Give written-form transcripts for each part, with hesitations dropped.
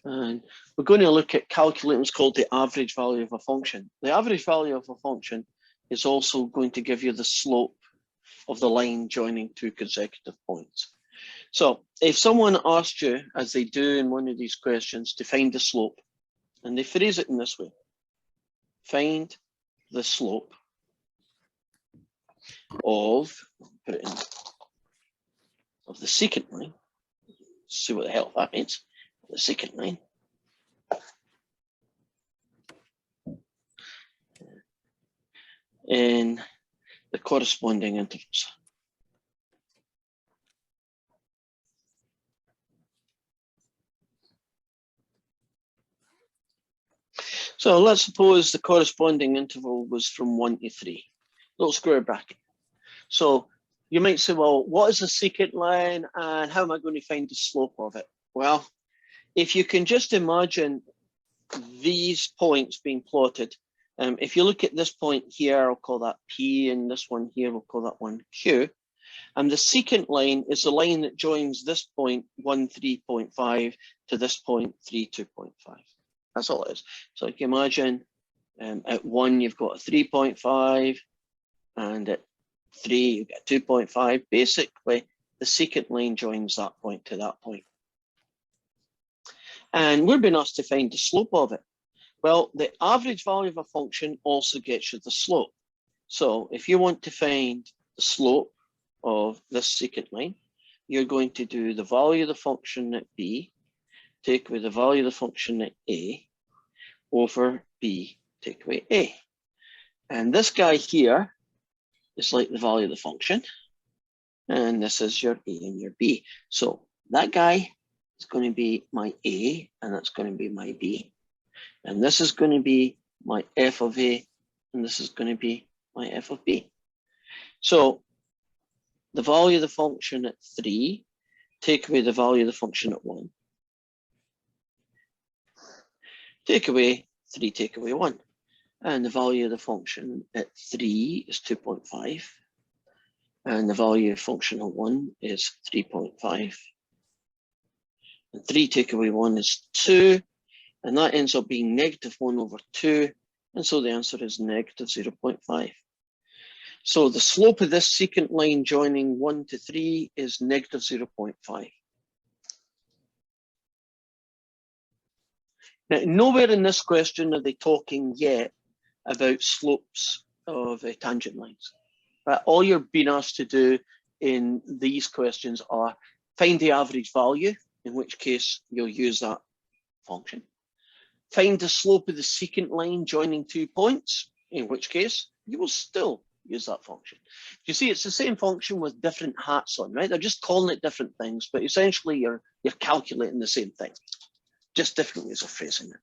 And we're going to look at calculating what's called the average value of a function. The average value of a function is also going to give you the slope of the line joining two consecutive points. So if someone asked you, as they do in one of these questions, to find the slope, and they phrase it in this way: find the slope of, put it in, of the secant line. See what the hell that means. The secant line. In the corresponding intervals. So let's suppose the corresponding interval was from 1 to 3, little square bracket. So you might say, well, what is the secant line and how am I going to find the slope of it? Well, if you can just imagine these points being plotted, if you look at this point here, I'll call that P, and this one here, we'll call that one Q. And the secant line is the line that joins this point 1, 3.5 to this point 3, 2.5. That's all it is. So you can imagine at 1, you've got a 3.5, and at 3, you get 2.5. Basically, the secant line joins that point to that point. And we're being asked to find the slope of it. Well, the average value of a function also gets you the slope. So if you want to find the slope of this secant line, you're going to do the value of the function at B, take away the value of the function at A, over B, take away A. And this guy here is like the value of the function. And this is your A and your B. So that guy is going to be my A, and that's going to be my B. And this is going to be my f of A, and this is going to be my f of B. So the value of the function at 3, take away the value of the function at 1. Take away 3, take away 1. And the value of the function at 3 is 2.5. And the value of function at 1 is 3.5. And 3 take away 1 is 2. And that ends up being negative 1 over 2. And so the answer is negative 0.5. So the slope of this secant line joining 1 to 3 is negative 0.5. Now, nowhere in this question are they talking yet about slopes of tangent lines. But all you're being asked to do in these questions are find the average value, in which case you'll use that function. Find the slope of the secant line joining 2 points, in which case you will still use that function. You see, it's the same function with different hats on, right? They're just calling it different things, but essentially you're calculating the same thing, just different ways of phrasing it.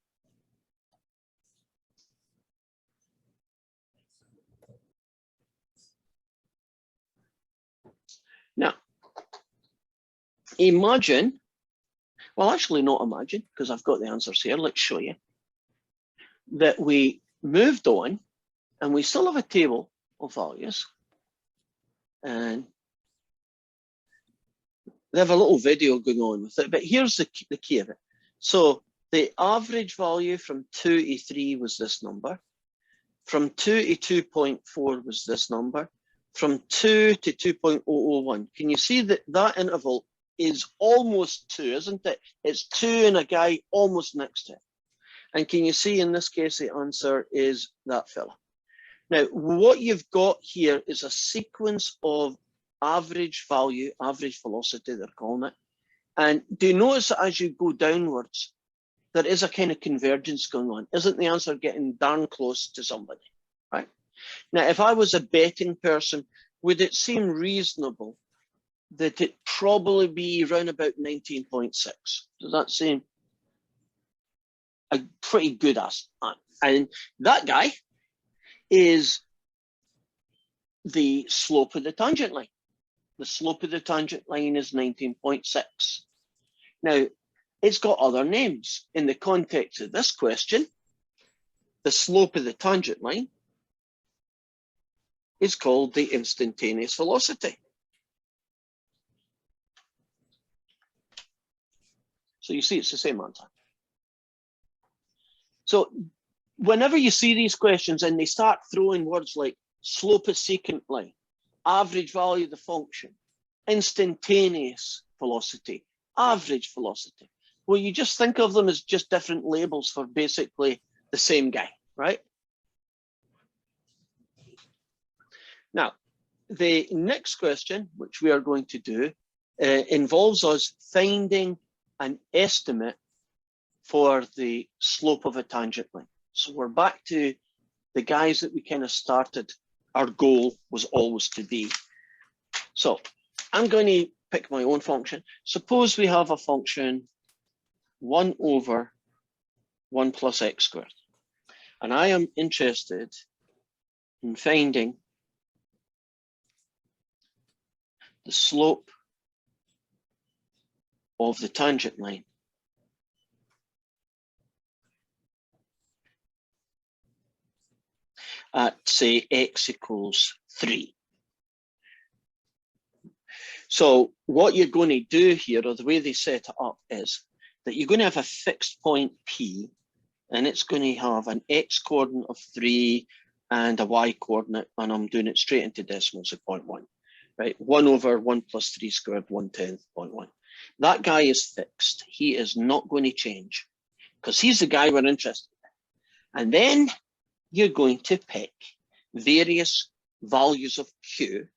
Now, imagine, well, actually not imagine, because I've got the answers here. Let's show you that we moved on and we still have a table of values, and they have a little video going on with it, but here's the key of it. So the average value from 2 to 3 was this number. From 2 to 2.4 was this number. From 2 to 2.001. Can you see that that interval is almost 2, isn't it? It's 2 and a guy almost next to it. And can you see in this case, the answer is that fella. Now, what you've got here is a sequence of average value, average velocity, they're calling it. And do you notice that as you go downwards, there is a kind of convergence going on? Isn't the answer getting darn close to somebody, right? Now, if I was a betting person, would it seem reasonable that it probably be around about 19.6? Does that seem a pretty good ask? And that guy is the slope of the tangent line. The slope of the tangent line is 19.6. Now, it's got other names. In the context of this question, the slope of the tangent line is called the instantaneous velocity. So you see, it's the same answer. So whenever you see these questions and they start throwing words like slope of secant line, average value of the function, instantaneous velocity, average velocity, well, you just think of them as just different labels for basically the same guy, right? Now, the next question, which we are going to do, involves us finding an estimate for the slope of a tangent line. So we're back to the guys that we kind of started. Our goal was always to be. So I'm going to pick my own function. Suppose we have a function 1 over 1 plus x squared. And I am interested in finding the slope of the tangent line at, say, x equals 3. So what you're going to do here, or the way they set it up, is that you're going to have a fixed point P, and it's going to have an x coordinate of 3 and a y coordinate, and I'm doing it straight into decimals at 0.1, right? 1 over 1 plus 3 squared, 1/10, 0.1. That guy is fixed. He is not going to change because he's the guy we're interested in. And then you're going to pick various values of Q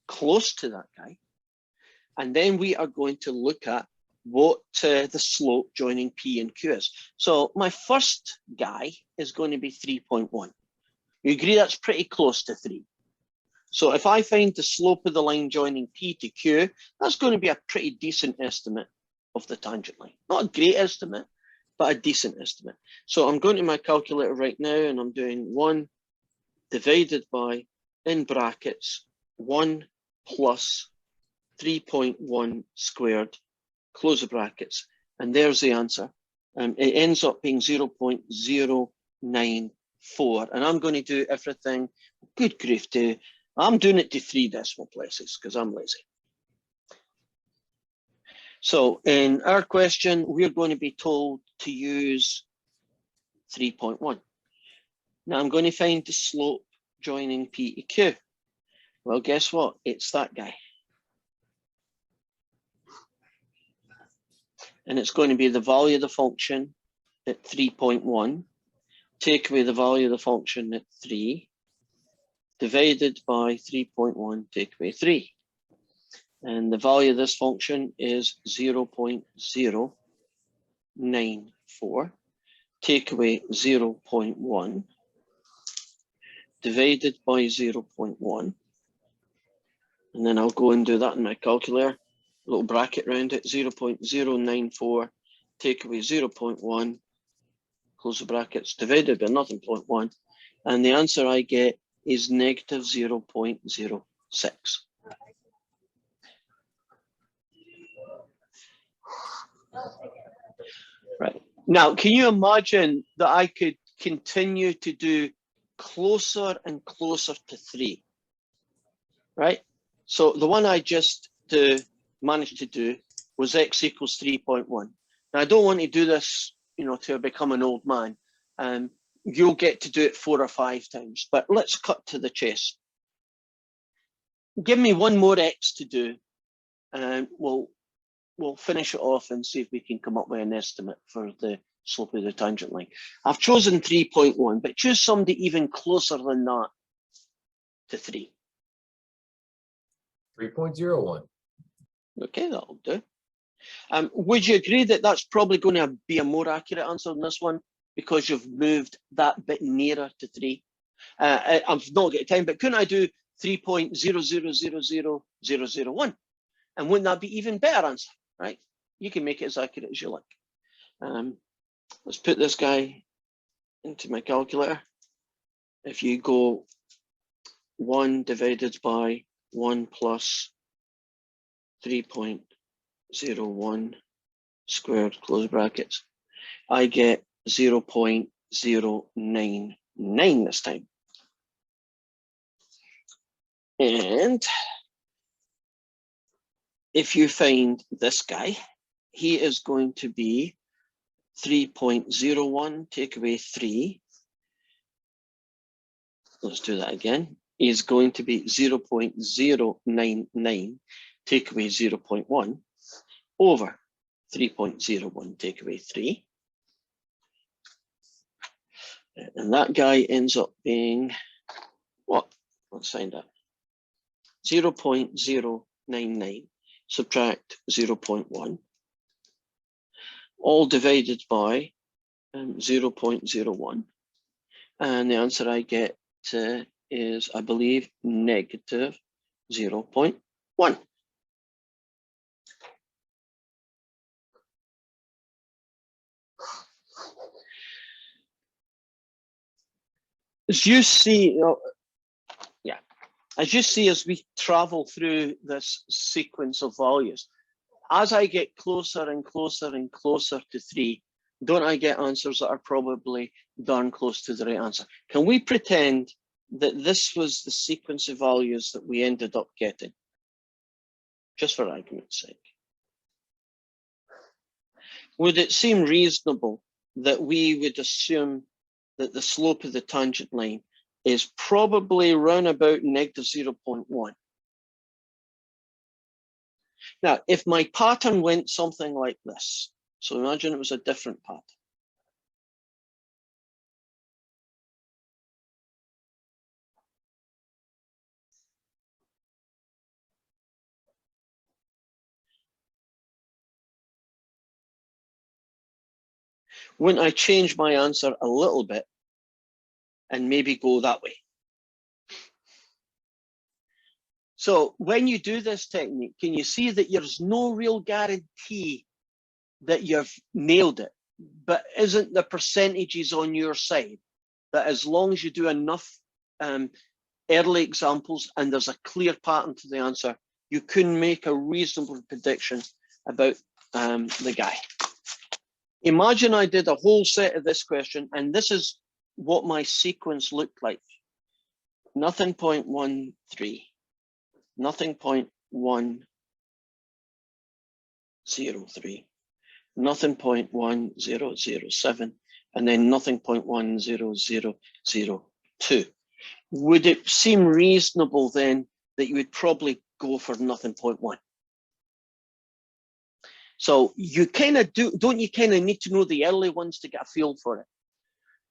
close to that guy. And then we are going to look at what the slope joining P and Q is. So my first guy is going to be 3.1. You agree that's pretty close to 3. So if I find the slope of the line joining P to Q, that's going to be a pretty decent estimate of the tangent line. Not a great estimate, but a decent estimate. So I'm going to my calculator right now, and I'm doing 1 divided by, in brackets, 1 plus 3.1 squared, close the brackets, and there's the answer. It ends up being 0.094, and I'm going to do everything, good grief, I'm doing it to 3 decimal places because I'm lazy. So in our question, we're going to be told to use 3.1. Now I'm going to find the slope joining P to Q. Well, guess what? It's that guy. And it's going to be the value of the function at 3.1, take away the value of the function at 3, divided by 3.1, take away 3. And the value of this function is 0.094. Take away 0.1, divided by 0.1. And then I'll go and do that in my calculator. Little bracket around it, 0.094, take away 0.1, close the brackets, divided by another 0.1. And the answer I get is negative 0.06. Right. Now, can you imagine that I could continue to do closer and closer to 3? Right? So the one I just managed to do was x equals 3.1. Now, I don't want to do this, to become an old man. You'll get to do it 4 or 5 times, but let's cut to the chase. Give me one more x to do, and we'll finish it off and see if we can come up with an estimate for the slope of the tangent line. I've chosen 3.1, but choose somebody even closer than that to 3. 3.01. Okay, that'll do. Would you agree that that's probably going to be a more accurate answer than this one because you've moved that bit nearer to 3? I've not got time, but couldn't I do 3.0000001? And wouldn't that be even better answer, right? You can make it as accurate as you like. Let's put this guy into my calculator. If you go 1 divided by 1 plus 3.01 squared, close brackets, I get 0.099 this time. And if you find this guy, he is going to be 3.01 take away 3, let's do that again, is going to be 0.099 take away 0.1 over 3.01 take away 3. And that guy ends up being what? Let's find out. 0.099 subtract 0.1, all divided by 0.01. And the answer I get is, I believe, negative 0.1. As you see, as you see, as we travel through this sequence of values, as I get closer and closer and closer to 3, don't I get answers that are probably darn close to the right answer? Can we pretend that this was the sequence of values that we ended up getting? Just for argument's sake. Would it seem reasonable that we would assume that the slope of the tangent line is probably round about negative 0.1? Now, if my pattern went something like this, so imagine it was a different pattern. Wouldn't I change my answer a little bit and maybe go that way? So when you do this technique, can you see that there's no real guarantee that you've nailed it, but isn't the percentages on your side? That as long as you do enough early examples and there's a clear pattern to the answer, you can make a reasonable prediction about the guy. Imagine I did a whole set of this question, and this is what my sequence looked like. Nothing 0.13, nothing 0.103, nothing 0.1007, and then nothing 0.1002. Would it seem reasonable then that you would probably go for nothing 0.1? So you kind of don't you kind of need to know the early ones to get a feel for it?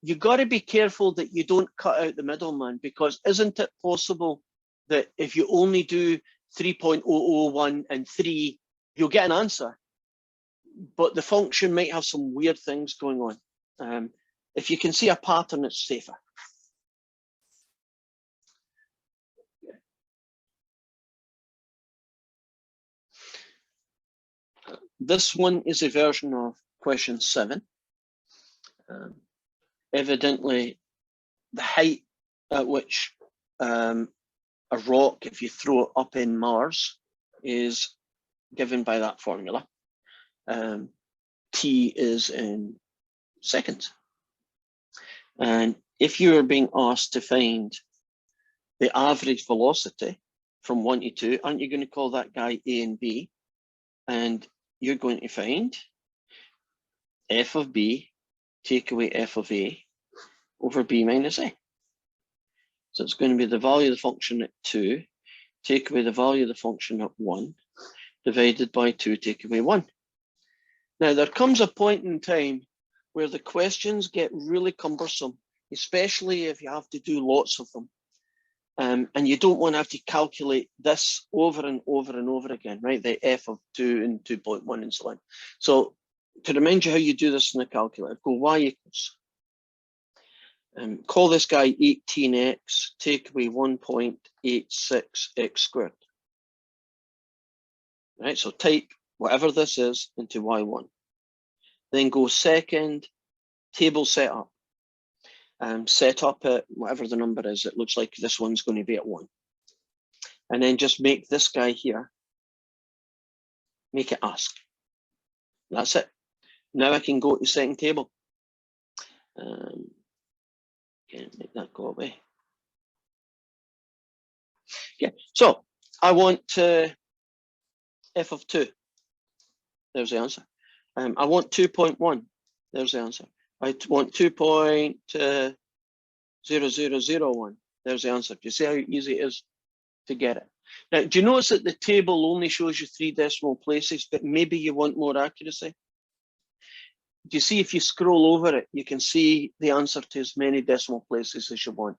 You got to be careful that you don't cut out the middleman, because isn't it possible that if you only do 3.001 and 3, you'll get an answer, but the function might have some weird things going on. If you can see a pattern, it's safer. This one is a version of question 7. Evidently, the height at which a rock, if you throw it up in Mars, is given by that formula. T is in seconds. And if you are being asked to find the average velocity from 1 to 2, aren't you going to call that guy A and B? And you're going to find f of B take away f of A over B minus A. So it's going to be the value of the function at 2, take away the value of the function at 1, divided by 2, take away 1. Now, there comes a point in time where the questions get really cumbersome, especially if you have to do lots of them. And you don't want to have to calculate this over and over and over again, right? The f of 2 and 2.1 and so on. So to remind you how you do this in the calculator, go y equals, call this guy 18x, take away 1.86x squared. Right, so type whatever this is into y1. Then go second, table setup. Set up at whatever the number is. It looks like this one's going to be at 1. And then just make this guy here, make it ask. That's it. Now I can go to second table. Can't make that go away. Okay, so I want f of 2. There's the answer. I want 2.1. There's the answer. I want 2.0001. There's the answer. Do you see how easy it is to get it? Now, do you notice that the table only shows you 3 decimal places, but maybe you want more accuracy? Do you see if you scroll over it, you can see the answer to as many decimal places as you want?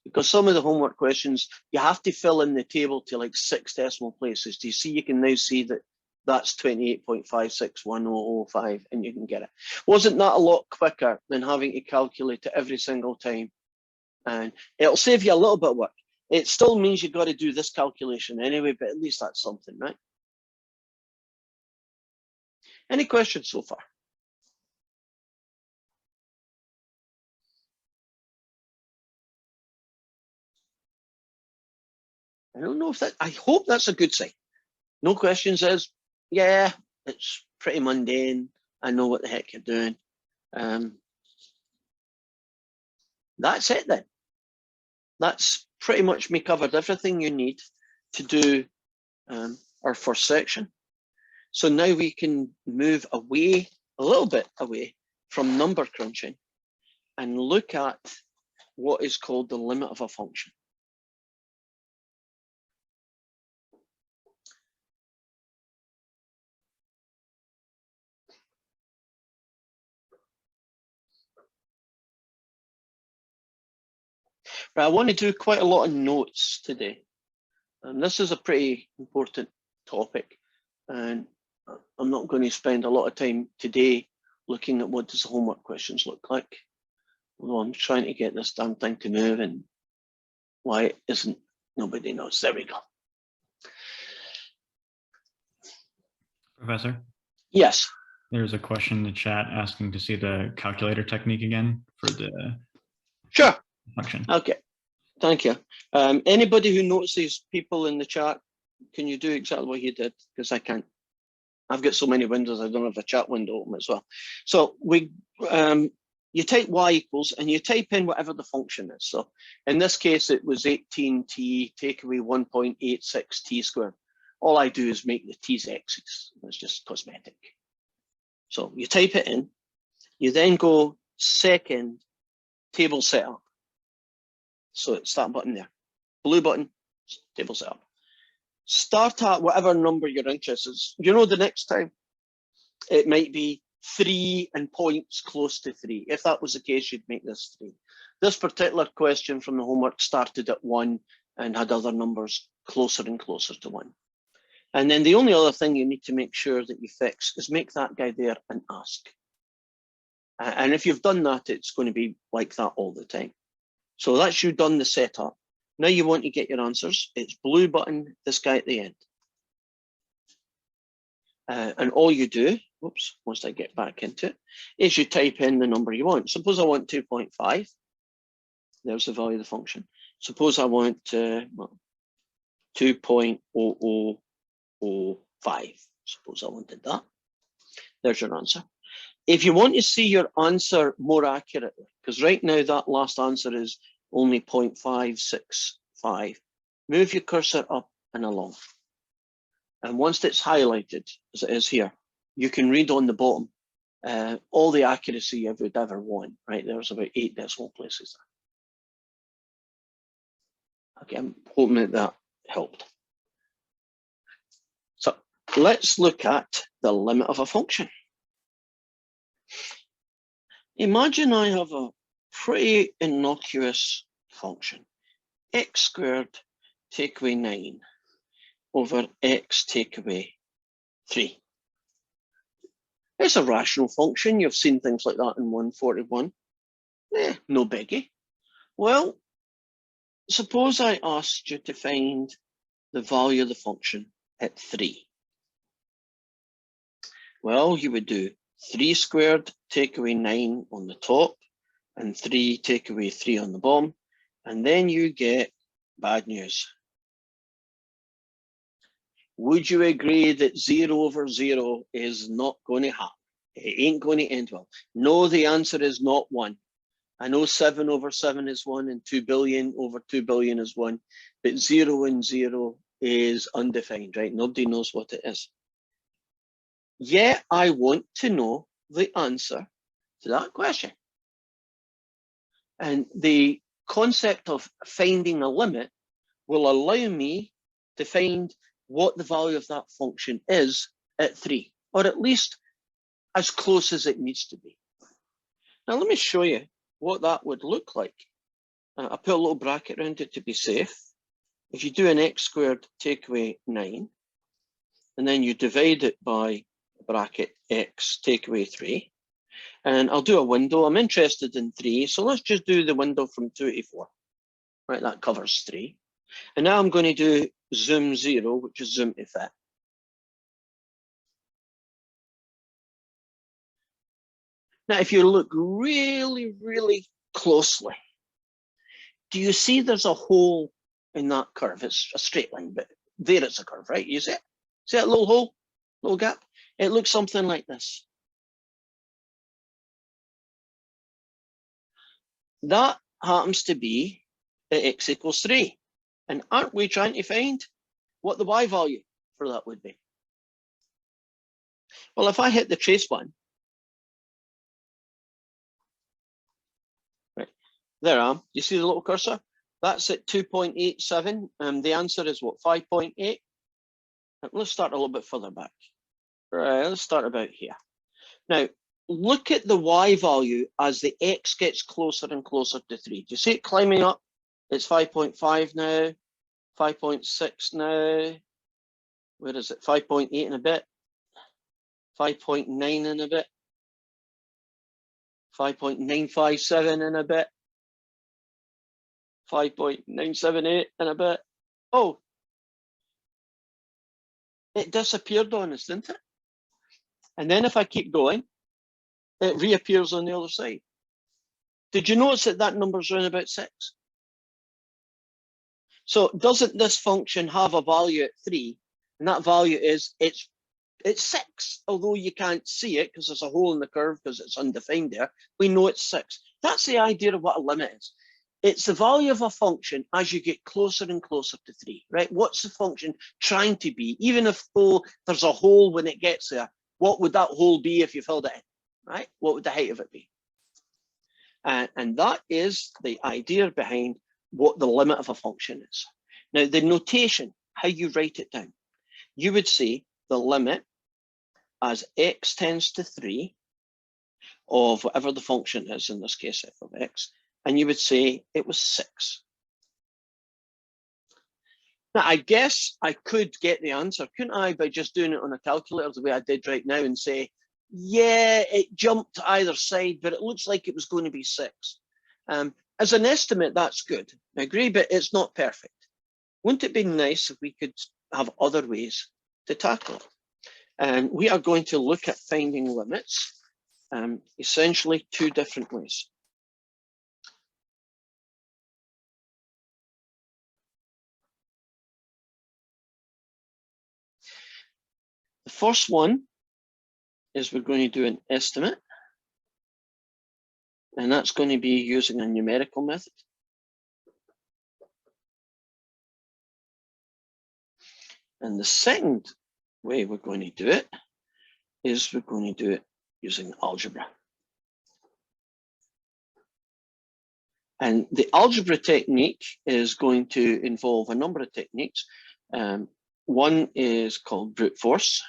Because some of the homework questions, you have to fill in the table to like 6 decimal places. Do you see? You can now see that that's 28.561005 and you can get it. Wasn't that a lot quicker than having to calculate it every single time? And it'll save you a little bit of work. It still means you've got to do this calculation anyway, but at least that's something, right? Any questions so far? I don't know if that, I hope that's a good sign. No questions is, yeah, it's pretty mundane. I know what the heck you're doing. That's it then. That's pretty much me covered everything you need to do our first section. So now we can move away, a little bit away from number crunching and look at what is called the limit of a function. But I want to do quite a lot of notes today. And this is a pretty important topic. And I'm not going to spend a lot of time today looking at what does the homework questions look like. Although I'm trying to get this damn thing to move, and why it isn't, nobody knows. There we go. Professor? Yes. There's a question in the chat asking to see the calculator technique again for the Sure. function. Okay, thank you. Anybody who notices people in the chat, can you do exactly what you did? Because I can't. I've got so many windows, I don't have a chat window open as well. So you type y equals, and you type in whatever the function is. So in this case, it was 18t, take away 1.86 t squared. All I do is make the t's x's. It's just cosmetic. So you type it in. You then go second, table setup. So it's that button there. Blue button, table setup. Start at whatever number you're interested in. You know, the next time it might be 3 and points close to 3. If that was the case, you'd make this 3. This particular question from the homework started at 1 and had other numbers closer and closer to 1. And then the only other thing you need to make sure that you fix is make that guy there and ask. And if you've done that, it's going to be like that all the time. So that's you done the setup. Now you want to get your answers. It's blue button, this guy at the end. And all you do, oops, once I get back into it, is you type in the number you want. Suppose I want 2.5. There's the value of the function. Suppose I want 2.0005. Suppose I wanted that. There's your answer. If you want to see your answer more accurately, because right now that last answer is only 0.565, move your cursor up and along. And once it's highlighted, as it is here, you can read on the bottom all the accuracy you would ever want, right? There's about 8 decimal places there. Okay, I'm hoping that helped. So let's look at the limit of a function. Imagine I have a pretty innocuous function, x squared take away 9 over x take away 3. It's a rational function. You've seen things like that in 141. No biggie. Well, suppose I asked you to find the value of the function at 3. Well, you would do 3 squared take away 9 on the top and 3 take away 3 on the bottom, and then you get bad news. Would you agree that 0 over 0 is not going to happen? It ain't going to end well. No, the answer is not 1. I know 7 over 7 is 1 and 2 billion over 2 billion is 1, but 0 and 0 is undefined, right? Nobody knows what it is. Yet I want to know the answer to that question. And the concept of finding a limit will allow me to find what the value of that function is at 3, or at least as close as it needs to be. Now, let me show you what that would look like. I put a little bracket around it to be safe. If you do an x squared take away 9, and then you divide it by bracket x take away 3, and I'll do a window. I'm interested in 3, so let's just do the window from 2 to 4. Right, that covers 3. And now I'm going to do zoom 0, which is zoom to fit. Now, if you look really, really closely, do you see there's a hole in that curve? It's a straight line, but there it's a curve, right? You see it? See that little hole, little gap? It looks something like this. That happens to be at x equals 3. And aren't we trying to find what the y value for that would be? Well, if I hit the trace button, right, there I am. You see the little cursor? That's at 2.87. The answer is what, 5.8? Let's start a little bit further back. Right, let's start about here. Now, look at the y value as the x gets closer and closer to 3. Do you see it climbing up? It's 5.5 now, 5.6 now. Where is it? 5.8 in a bit, 5.9 in a bit, 5.957 in a bit, 5.978 in a bit. Oh, it disappeared on us, didn't it? And then if I keep going, it reappears on the other side. Did you notice that that number's around about 6? So doesn't this function have a value at 3? And that value is, it's 6, although you can't see it because there's a hole in the curve because it's undefined there. We know it's 6. That's the idea of what a limit is. It's the value of a function as you get closer and closer to 3, right? What's the function trying to be? Even if though there's a hole when it gets there, what would that hole be if you filled it in, right? What would the height of it be? And that is the idea behind what the limit of a function is. Now, the notation, how you write it down, you would say the limit as x tends to 3 of whatever the function is, in this case f of x, and you would say it was 6. Now, I guess I could get the answer, couldn't I, by just doing it on a calculator the way I did right now and say, yeah, it jumped to either side, but it looks like it was going to be 6. As an estimate, that's good. I agree, but it's not perfect. Wouldn't it be nice if we could have other ways to tackle it? And we are going to look at finding limits, essentially 2 different ways. The first one is we're going to do an estimate, and that's going to be using a numerical method. And the second way we're going to do it is we're going to do it using algebra. And the algebra technique is going to involve a number of techniques. One is called brute force.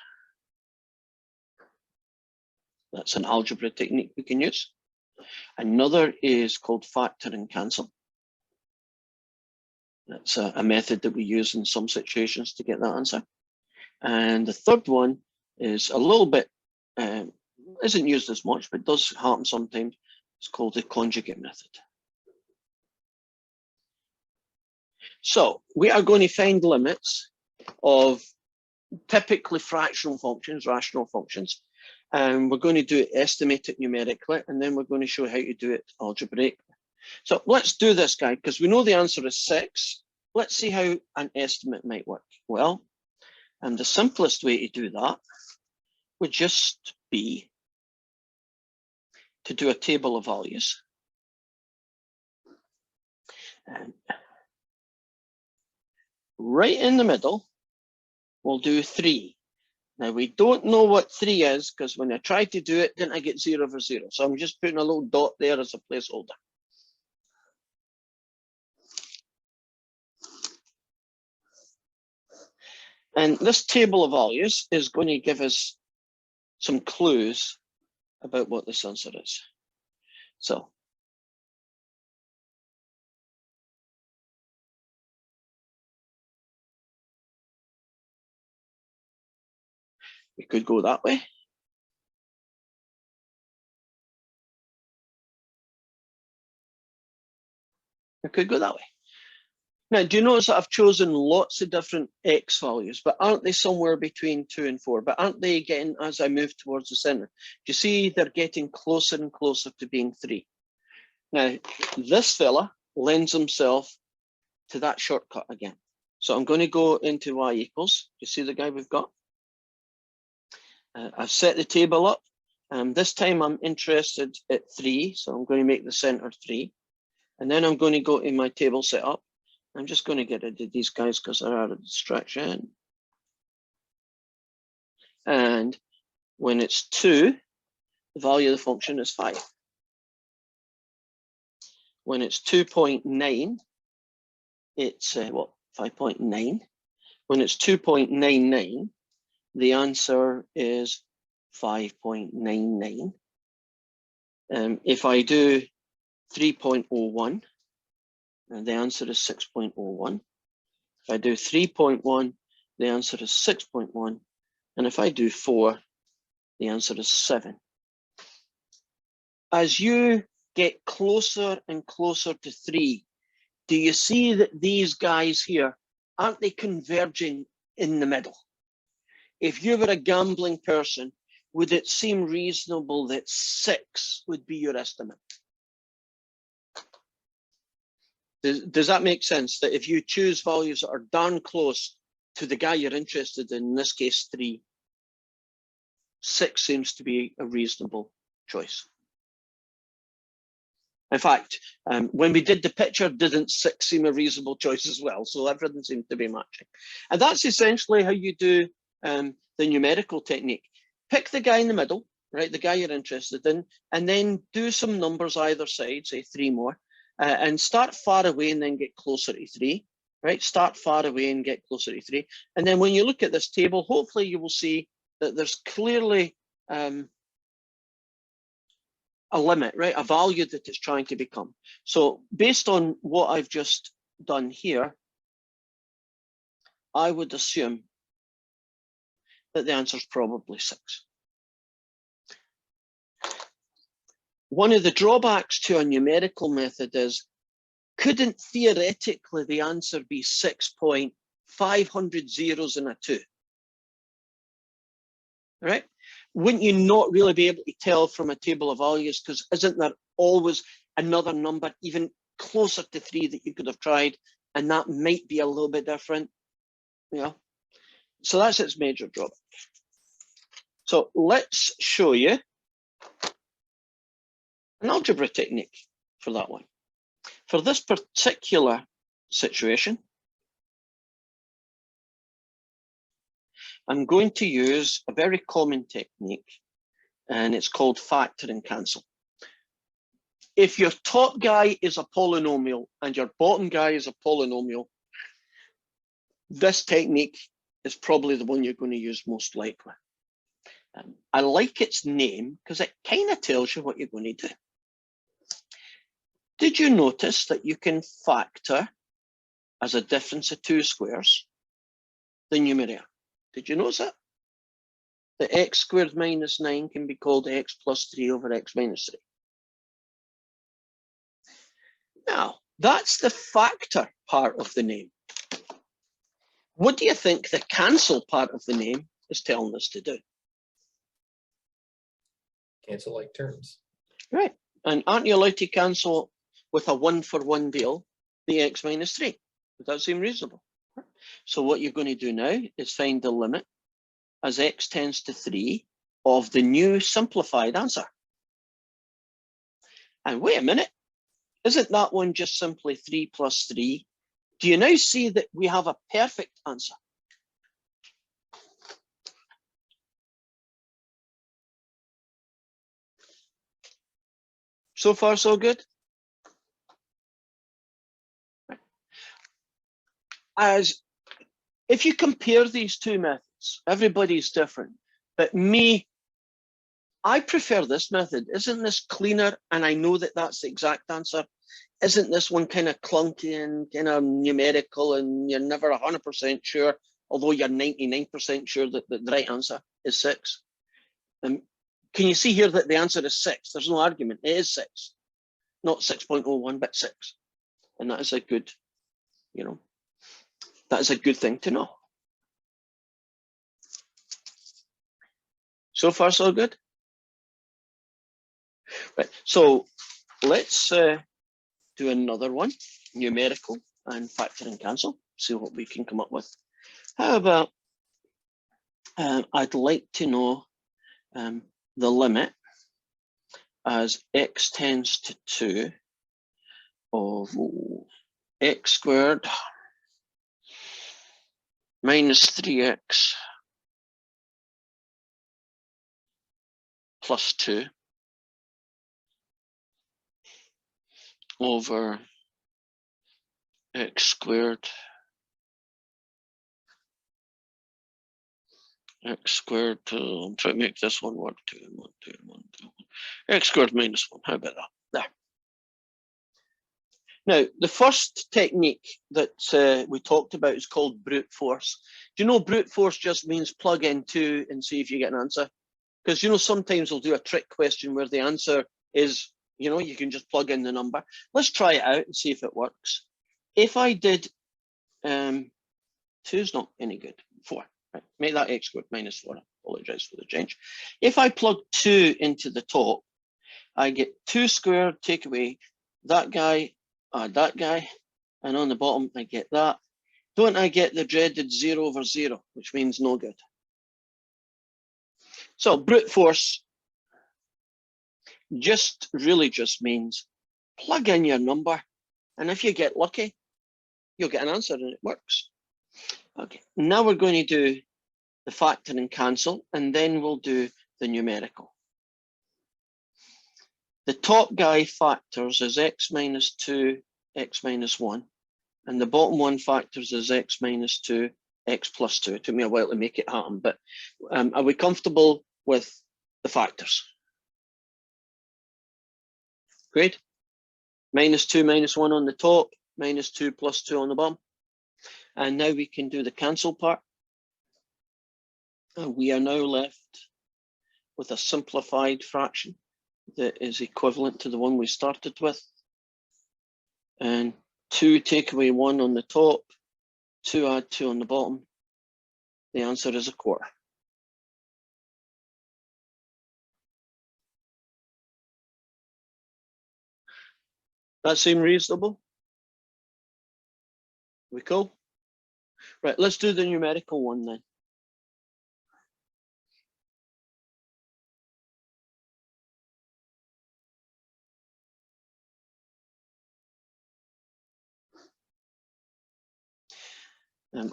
That's an algebra technique we can use. Another is called factor and cancel. That's a method that we use in some situations to get that answer. And the third one is a little bit, isn't used as much, but does happen sometimes. It's called the conjugate method. So we are going to find limits of typically fractional functions, rational functions. And we're going to do it, estimate it numerically, and then we're going to show how to do it algebraically. So let's do this, guy, because we know the answer is 6. Let's see how an estimate might work. Well, and the simplest way to do that would just be to do a table of values. And right in the middle, we'll do 3. Now we don't know what 3 is because when I tried to do it, didn't I get 0 over 0? So I'm just putting a little dot there as a placeholder. And this table of values is going to give us some clues about what this answer is. So we could go that way. We could go that way. Now, do you notice that I've chosen lots of different x values, but aren't they somewhere between 2 and 4? But aren't they getting, as I move towards the center? Do you see they're getting closer and closer to being 3? Now, this fella lends himself to that shortcut again. So I'm going to go into y equals. You see the guy we've got? I've set the table up. This time I'm interested at 3, so I'm going to make the center 3. And then I'm going to go in my table setup. I'm just going to get rid of these guys because they're out of distraction. And when it's 2, the value of the function is 5. When it's 2.9, it's what, 5.9. When it's 2.99, the answer is 5.99. If I do 3.01, and the answer is 6.01. If I do 3.1, the answer is 6.1. And if I do 4, the answer is 7. As you get closer and closer to 3, do you see that these guys here, aren't they converging in the middle? If you were a gambling person, would it seem reasonable that 6 would be your estimate? Does that make sense? That if you choose values that are darn close to the guy you're interested in this case 3, 6 seems to be a reasonable choice. In fact, when we did the picture, didn't 6 seem a reasonable choice as well? So everything seemed to be matching. And that's essentially how you do the numerical technique. Pick the guy in the middle, right? The guy you're interested in, and then do some numbers either side, say 3 more. And start far away and then get closer to 3, right? Start far away and get closer to 3. And then when you look at this table, hopefully you will see that there's clearly a limit, right? A value that it's trying to become. So based on what I've just done here, I would assume that the answer is probably 6. One of the drawbacks to a numerical method is, couldn't theoretically the answer be 6.500 zeros and a 2? Right? Wouldn't you not really be able to tell from a table of values? Because isn't there always another number even closer to 3 that you could have tried, and that might be a little bit different? Yeah. So that's its major drawback. So let's show you an algebra technique for that one. For this particular situation, I'm going to use a very common technique, and it's called factor and cancel. If your top guy is a polynomial and your bottom guy is a polynomial, this technique is probably the one you're going to use most likely. I like its name because it kind of tells you what you're going to do. Did you notice that you can factor as a difference of 2 squares the numerator? Did you notice that? The x squared minus 9 can be called x plus 3 over x minus 3. Now, that's the factor part of the name. What do you think the cancel part of the name is telling us to do? Cancel like terms. Right. And aren't you allowed to cancel with a 1-for-1 deal the x minus 3? Does that seem reasonable? So what you're going to do now is find the limit as x tends to 3 of the new simplified answer. And wait a minute, isn't that one just simply 3 plus 3? Do you now see that we have a perfect answer? So far, so good? As if you compare these two methods, everybody's different. But me, I prefer this method. Isn't this cleaner? And I know that that's the exact answer. Isn't this one kind of clunky and kind of numerical and you're never 100% sure, although you're 99% sure that the right answer is 6? Can you see here that the answer is 6? There's no argument. It is 6, not 6.01, but 6. And that is a good, you know, that is a good thing to know. So far, so good. Right, so let's do another one, numerical and factor and cancel, see what we can come up with. How about, I'd like to know the limit as x tends to 2 of x squared minus 3x plus 2 over x squared I'm trying to make this one work. 2, 1, 2, 1, 2, 1. X squared minus 1. How about that? There. Now, the first technique that we talked about is called brute force. Do you know brute force just means plug in 2 and see if you get an answer? Because, you know, sometimes we'll do a trick question where the answer is, you know, you can just plug in the number. Let's try it out and see if it works. If I did, 2 is not any good. 4. Right. Make that x squared minus 4. I apologize for the change. If I plug 2 into the top, I get 2 squared, take away that guy, add that guy, and on the bottom I get that. Don't I get the dreaded 0 over 0, which means no good. So brute force really just means plug in your number, and if you get lucky, you'll get an answer and it works. Okay, now we're going to do the factor and cancel, and then we'll do the numerical. The top guy factors is x minus 2, x minus 1, and the bottom one factors is x minus 2, x plus 2. It took me a while to make it happen, but are we comfortable with the factors? Great. Minus 2, minus 1 on the top, minus 2 plus 2 on the bottom. And now we can do the cancel part. We are now left with a simplified fraction that is equivalent to the one we started with. And 2 take away 1 on the top, 2 add 2 on the bottom. The answer is 1/4. That seem reasonable? We cool? Right, let's do the numerical one then.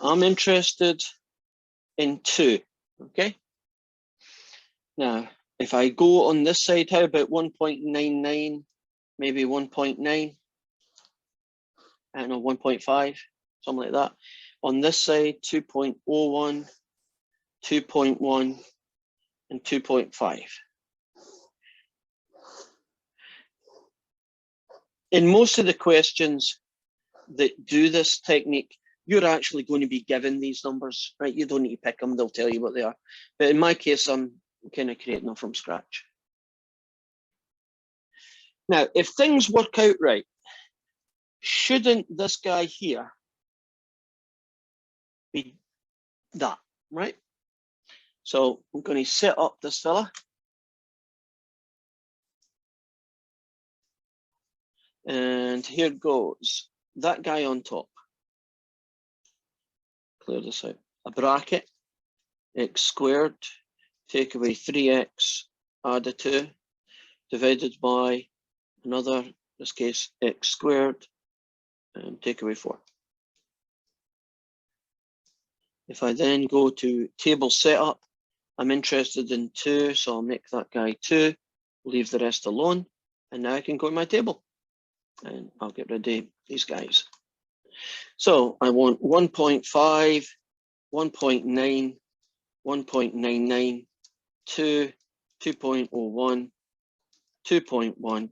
I'm interested in 2, okay? Now, if I go on this side, how about 1.99, maybe 1.9, I don't know, 1.5, something like that. On this side, 2.01, 2.1, and 2.5. In most of the questions that do this technique, you're actually going to be given these numbers, right? You don't need to pick them, they'll tell you what they are. But in my case, I'm kind of creating them from scratch. Now, if things work out right, shouldn't this guy here be that, right? So I'm going to set up this fella. And here goes that guy on top. Clear this out. A bracket, x squared, take away 3x, add a 2, divided by another, in this case, x squared, and take away 4. If I then go to table setup, I'm interested in 2, so I'll make that guy 2, leave the rest alone. And now I can go to my table and I'll get rid of these guys. So I want 1.5, 1.9, 1.99, 2, 2.01, 2.1,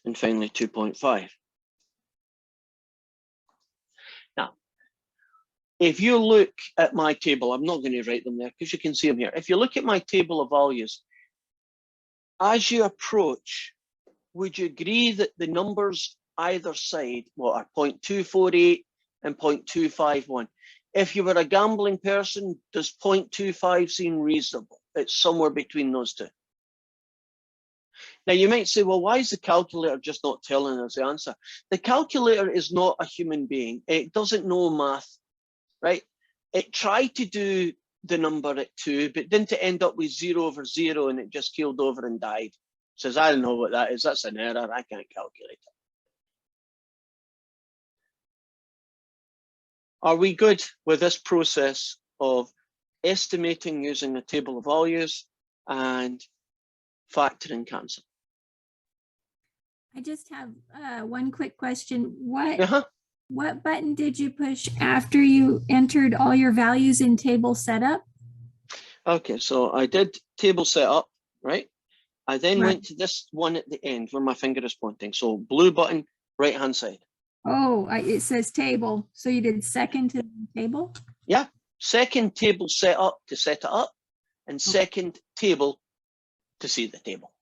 and finally 2.5. Now, if you look at my table, I'm not going to write them there because you can see them here. If you look at my table of values, as you approach, would you agree that the numbers either side, what are 0.248 and 0.251? If you were a gambling person, does 0.25 seem reasonable? It's somewhere between those two. Now you might say, well, why is the calculator just not telling us the answer? The calculator is not a human being. It doesn't know math, right? It tried to do the number at 2, but didn't it end up with 0 over 0 and it just keeled over and died? It says, I don't know what that is. That's an error. I can't calculate it. Are we good with this process of estimating using a table of values and factor and cancel? I just have one quick question. What button did you push after you entered all your values in table setup? Okay, so I did table setup, right? I then went to this one at the end where my finger is pointing. So blue button, right hand side. Oh, it says table. So you did second to the table? Yeah, second table setup to set it up, and second table to see the table.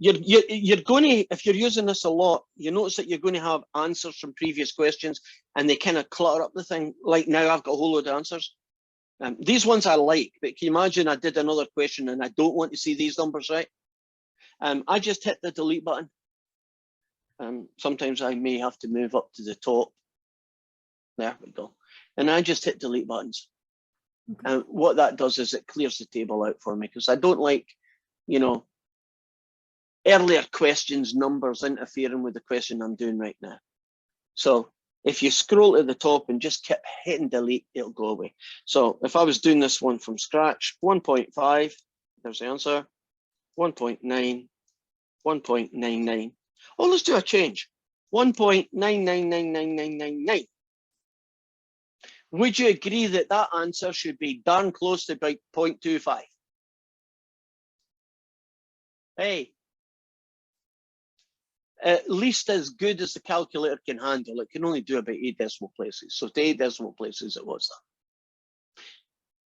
You're going to, if you're using this a lot, you notice that you're going to have answers from previous questions and they kind of clutter up the thing. Like now I've got a whole load of answers. These ones I like, but can you imagine I did another question and I don't want to see these numbers, right? I just hit the delete button. Sometimes I may have to move up to the top. There we go. And I just hit delete buttons. And what that does is it clears the table out for me because I don't like, you know, earlier questions, numbers interfering with the question I'm doing right now. So if you scroll to the top and just keep hitting delete, it'll go away. So if I was doing this one from scratch, 1.5, there's the answer, 1.9, 1.99. Oh, let's do a change, 1.9999999. Would you agree that that answer should be darn close to about 0.25? Hey, at least as good as the calculator can handle. It can only do about 8 decimal places. So to 8 decimal places, it was that.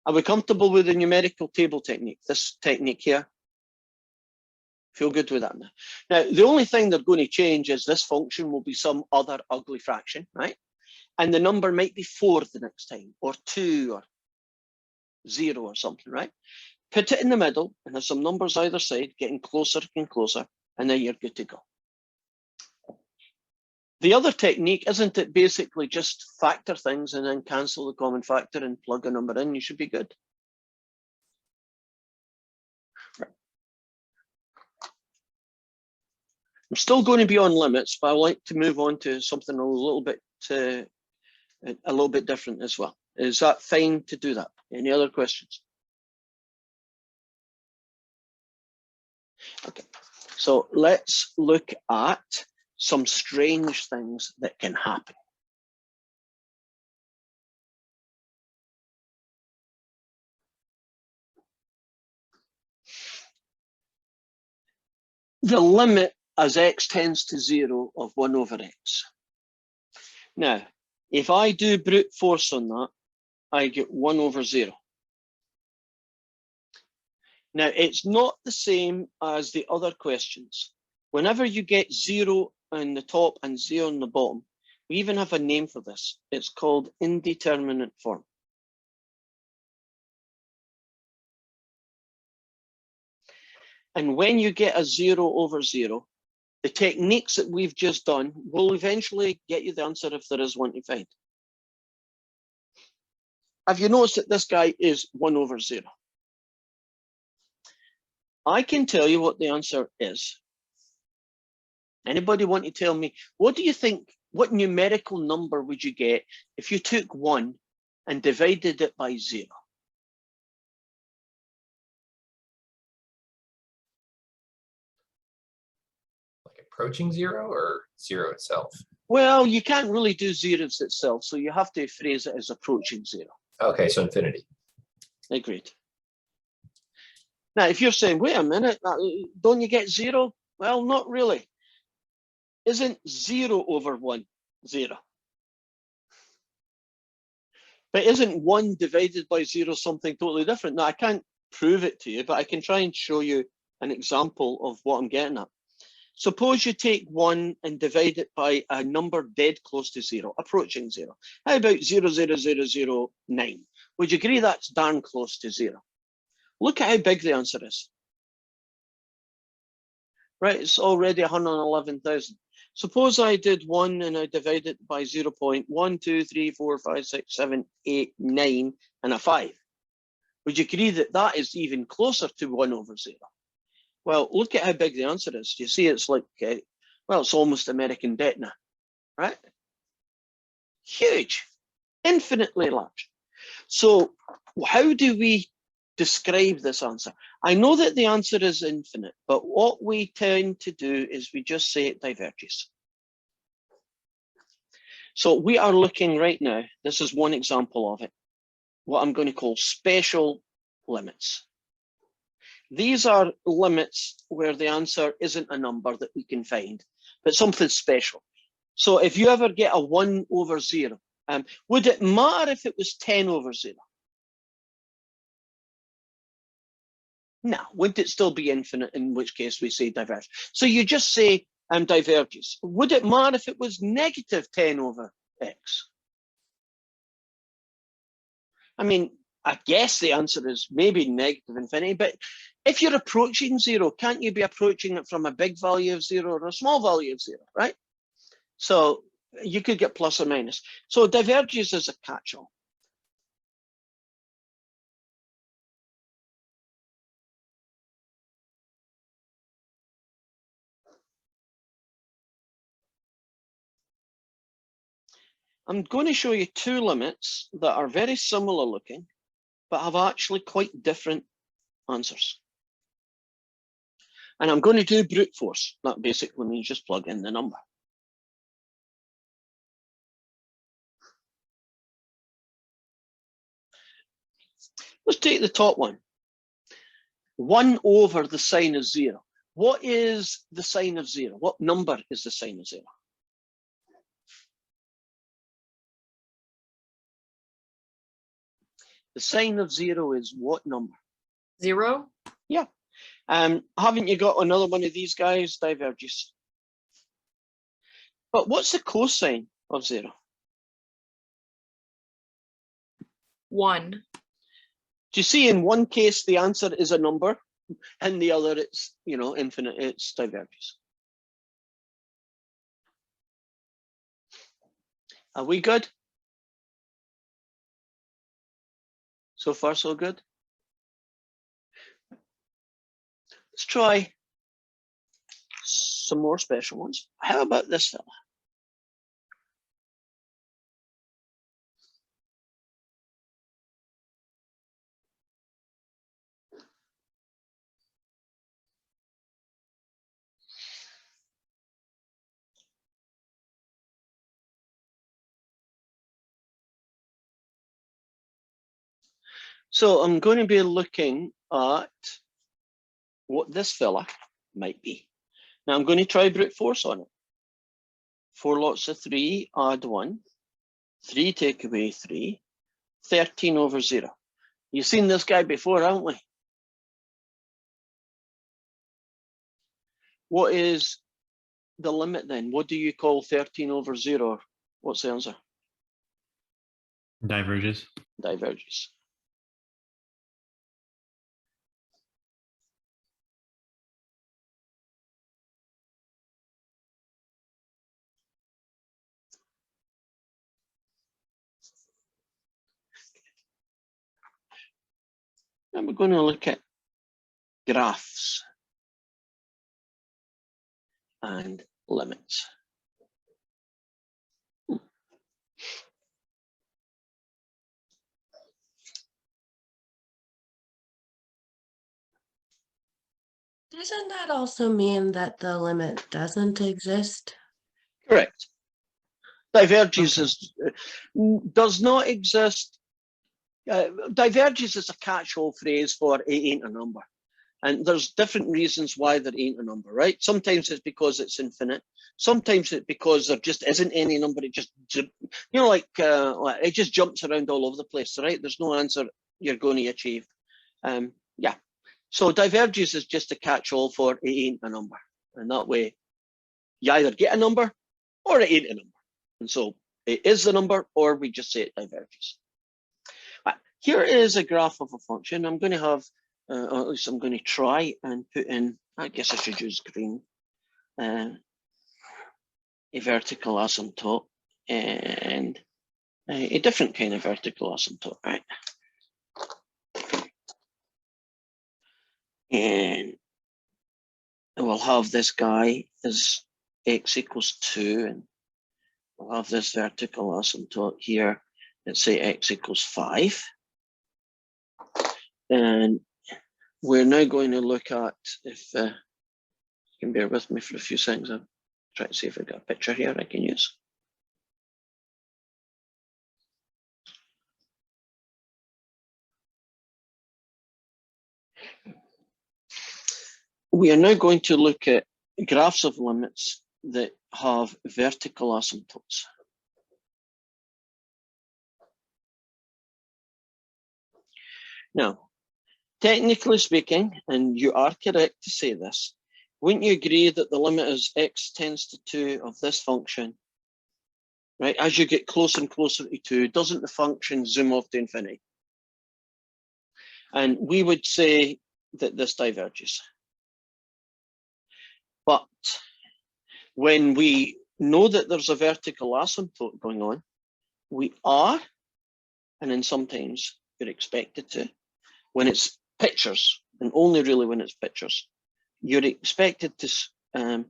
Are we comfortable with the numerical table technique? This technique here? Feel good with that now. Now, the only thing they're going to change is this function will be some other ugly fraction, right? And the number might be 4 the next time, or 2, or 0, or something, right? Put it in the middle and have some numbers either side, getting closer and closer, and then you're good to go. The other technique, isn't it basically just factor things and then cancel the common factor and plug a number in? You should be good. Right. I'm still going to be on limits, but I like to move on to something a little bit different as well. Is that fine to do that? Any other questions? Okay, so let's look at some strange things that can happen. The limit as x tends to 0 of 1 over x. Now, if I do brute force on that, I get 1 over 0. Now, it's not the same as the other questions. Whenever you get 0 on the top and 0 on the bottom, we even have a name for this. It's called indeterminate form. And when you get a 0 over 0, the techniques that we've just done will eventually get you the answer if there is one to find. Have you noticed that this guy is 1 over 0? I can tell you what the answer is. Anybody want to tell me, what do you think, what numerical number would you get if you took 1 and divided it by 0? Like a approaching zero or zero itself? Well, you can't really do zeros itself, so you have to phrase it as approaching zero. Okay, so infinity. Agreed. Now, if you're saying, wait a minute, don't you get zero? Well, not really. Isn't 0 over 1 0? But isn't 1 divided by 0 something totally different? Now, I can't prove it to you, but I can try and show you an example of what I'm getting at. Suppose you take 1 and divide it by a number dead close to 0, approaching 0. How about 0.0009? Would you agree that's darn close to 0? Look at how big the answer is. Right, it's already 111,000. Suppose I did 1 and I divide it by 0.1, 2, 3, 4, 5, 6, 7, 8, 9, and a 5. Would you agree that that is even closer to 1 over 0? Well, look at how big the answer is. You see, it's like, well, it's almost American debt now, right? Huge, infinitely large. So how do we describe this answer? I know that the answer is infinite, but what we tend to do is we just say it diverges. So we are looking right now, this is one example of it, what I'm going to call special limits. These are limits where the answer isn't a number that we can find, but something special. So if you ever get a 1 over 0, would it matter if it was 10 over 0? No, wouldn't it still be infinite, in which case we say diverge. So you just say diverges. Would it matter if it was negative 10 over x? I mean, I guess the answer is maybe negative infinity, but if you're approaching 0, can't you be approaching it from a big value of 0 or a small value of 0, right? So you could get plus or minus. So diverges is a catch-all. I'm going to show you two limits that are very similar looking, but have actually quite different answers. And I'm going to do brute force. That basically means just plug in the number. Let's take the top one. 1 over the sine of 0. What is the sine of 0? What number is the sine of 0? The sine of 0 is what number? 0. Yeah. Haven't you got another one of these guys? Diverges. But what's the cosine of 0? 1. Do you see in one case the answer is a number, and the other it's, infinite, it's diverges. Are we good? So far, so good. Let's try some more special ones. How about this fella? So I'm going to be looking at what this fella might be. Now I'm going to try brute force on it. 4 lots of 3, add 1. 3 take away 3. 13 over 0. You've seen this guy before, haven't we? What is the limit then? What do you call 13 over 0? What's the answer? Diverges. Diverges. And we're going to look at graphs and limits. Doesn't that also mean that the limit doesn't exist? Correct. Diverges does not exist. Diverges is a catch-all phrase for it ain't a number. And there's different reasons why there ain't a number, right? Sometimes it's because it's infinite. Sometimes it's because there just isn't any number. It just, like it just jumps around all over the place, right? There's no answer you're going to achieve. Yeah. So diverges is just a catch-all for it ain't a number. And that way, you either get a number or it ain't a number. And so it is the number, or we just say it diverges. Here is a graph of a function. I'm going to have, or at least I'm going to try and put in, I guess I should use green, a vertical asymptote and a different kind of vertical asymptote, right? And we'll have this guy as x equals 2, and we'll have this vertical asymptote here, let's say x equals 5. And we're now going to look at, if you can bear with me for a few seconds, I'll try to see if I've got a picture here I can use. We are now going to look at graphs of limits that have vertical asymptotes. Now, technically speaking, and you are correct to say this, wouldn't you agree that the limit as x tends to 2 of this function, right, as you get closer and closer to 2, doesn't the function zoom off to infinity? And we would say that this diverges. But when we know that there's a vertical asymptote going on, we are, and then sometimes you're expected to, when it's pictures, and only really when it's pictures, you're expected to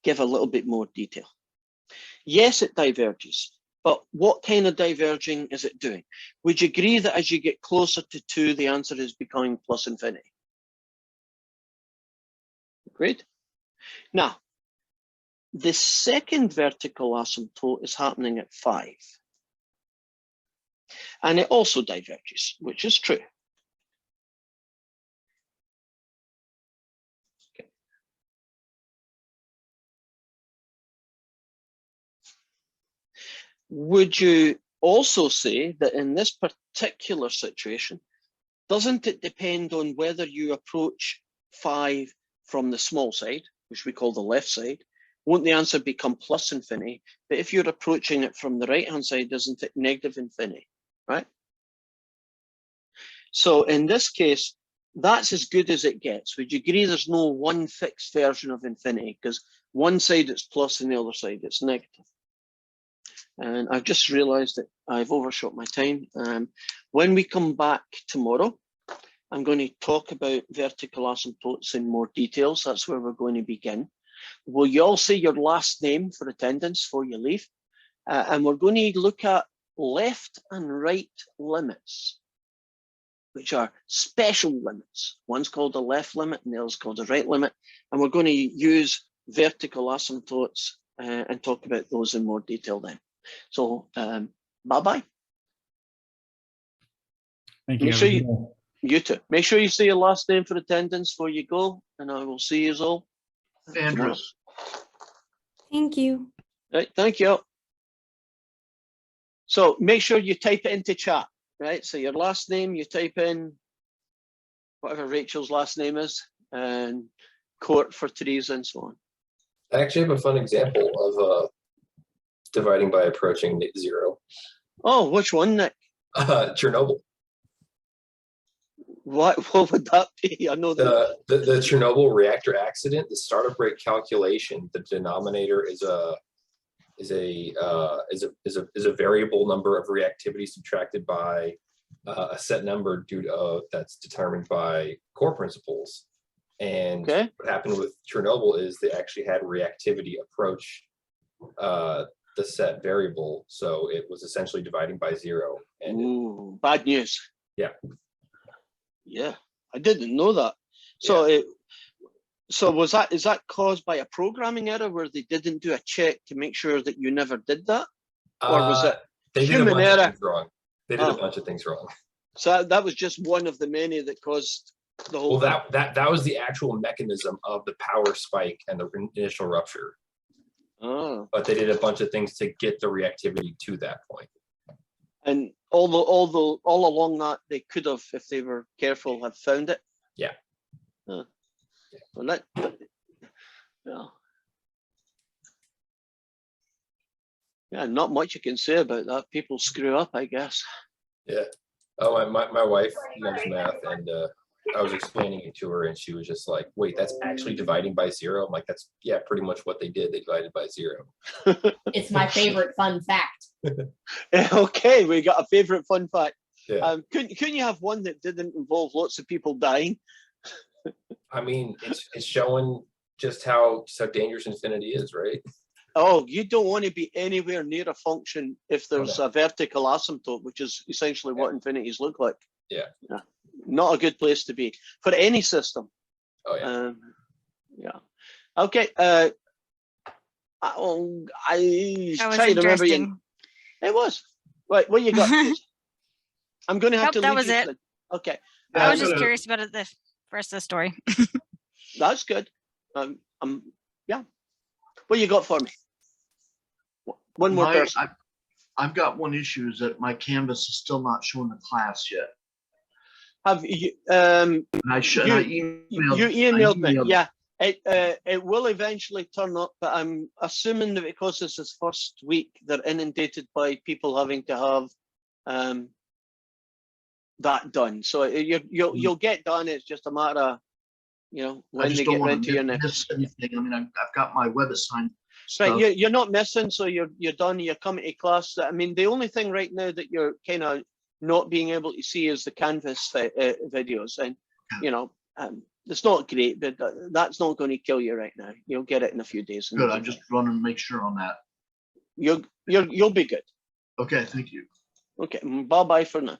give a little bit more detail. Yes, it diverges, but what kind of diverging is it doing? Would you agree that as you get closer to 2, the answer is becoming plus infinity? Agreed? Now, the second vertical asymptote is happening at 5. And it also diverges, which is true. Okay. Would you also say that in this particular situation, doesn't it depend on whether you approach 5 from the small side, which we call the left side? Won't the answer become plus infinity? But if you're approaching it from the right-hand side, isn't it negative infinity, right? So in this case, that's as good as it gets. Would you agree there's no one fixed version of infinity? Because one side it's plus and the other side it's negative. And I've just realized that I've overshot my time. When we come back tomorrow, I'm going to talk about vertical asymptotes in more details. That's where we're going to begin. Will you all say your last name for attendance before you leave? And we're going to look at left and right limits, which are special limits. One's called a left limit and the other's called a right limit. And we're going to use vertical asymptotes and talk about those in more detail then. So bye-bye. Thank you. Make sure you too. Make sure you say your last name for attendance before you go, and I will see you all. Andrews. Thank you. Right, thank you. So make sure you type it into chat, right? So your last name, you type in whatever Rachel's last name is, and Court for Teresa and so on. I actually have a fun example of dividing by approaching 0. Oh, which one, Nick? Chernobyl. What would that be? I know that the Chernobyl reactor accident, the startup rate calculation, the denominator is a variable number of reactivity subtracted by a set number due to that's determined by core principles. And what happened with Chernobyl is they actually had reactivity approach the set variable, so it was essentially dividing by 0. And ooh, bad news. Yeah. Yeah, I didn't know that. So So is that caused by a programming error where they didn't do a check to make sure that you never did that? Or was it they did a human bunch of error? things wrong. They did a bunch of things wrong. So that was just one of the many that caused the whole Well, that was the actual mechanism of the power spike and the initial rupture. Oh. But they did a bunch of things to get the reactivity to that point. And all along that they could have, if they were careful, have found it. Yeah. Huh. Well, yeah, not much you can say about that. People screw up, I guess. Yeah. Oh, my wife loves math, and I was explaining it to her, and she was just like, "Wait, that's actually dividing by zero?" I'm like, "That's pretty much what they did. They divided by zero." It's my favorite fun fact. Okay, we got a favorite fun fact. Yeah. Couldn't you have one that didn't involve lots of people dying? I mean, it's showing just how dangerous infinity is, right? Oh, you don't want to be anywhere near a function if there's a vertical asymptote, which is essentially what infinities look like. Yeah. Not a good place to be for any system. Oh yeah. Yeah. Okay. I That was trying to remember you. interesting. It was. Right, what you got? I'm going to have Nope, to that leave was you it. then. Okay. I was just curious about the rest of the story. That's good. Yeah. What you got for me? One more person. I've got one issue, is that my canvas is still not showing the class yet. Have you? And I emailed. You emailed me. Yeah. It will eventually turn up, but I'm assuming that because this is first week, they're inundated by people having to have that done. So you'll get done. It's just a matter of, when they get into your next. Miss anything. I mean, I've got my web assigned. Right, you're not missing, so you're done. You're coming to class. I mean, the only thing right now that you're kind of not being able to see is the Canvas videos, and it's not great, but that's not going to kill you right now. You'll get it in a few days. Good. I just want to make sure on that. You'll be good. Okay. Thank you. Okay. Bye bye for now.